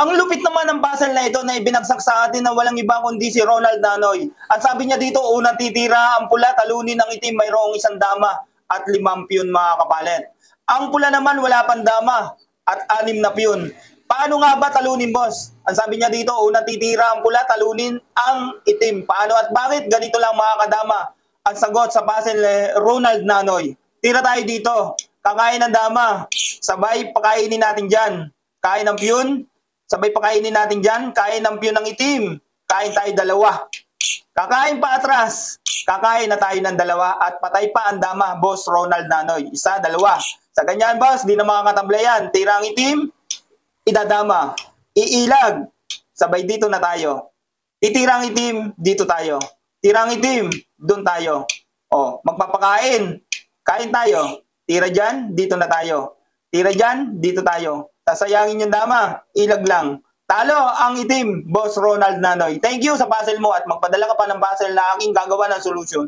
Ang lupit naman ng puzzle na ito na ibinagsak sa atin na walang iba kundi si Ronald Nanoy. Ang sabi niya dito, unang titira ang pula, talunin ng itim, mayroong isang dama at 5 piyon mga kapalit. Ang pula naman wala pang dama at 6 na piyon. Paano nga ba talunin, boss? Ang sabi niya dito, unang titira ang pula, talunin ang itim. Paano at bakit? Ganito lang mga kadama. Ang sagot sa puzzle Ronald Nanoy. Tira tayo dito. Kakain ng dama. Sabay pakainin natin dyan. Kain ng piyon. Sabay pakainin natin dyan. Kain ng piyon ng itim. Kain tayo dalawa. Kakain pa atras. Kakain na tayo ng dalawa. At patay pa ang dama, boss Ronald Nanoy. Isa, dalawa. Sa ganyan, boss, di na makakatablayan. Tira ang itim. Idadama. Iilag. Sabay dito na tayo. Titirang itim, dito tayo. Tirang itim, doon tayo. O, magpapakain. Kain tayo. Tira dyan, dito na tayo. Tira dyan, dito tayo. Sasayangin yung dama. Ilag lang. Talo ang itim, Boss Ronald Nanoy. Thank you sa puzzle mo at magpadala ka pa ng puzzle na aking gagawa ng solusyon.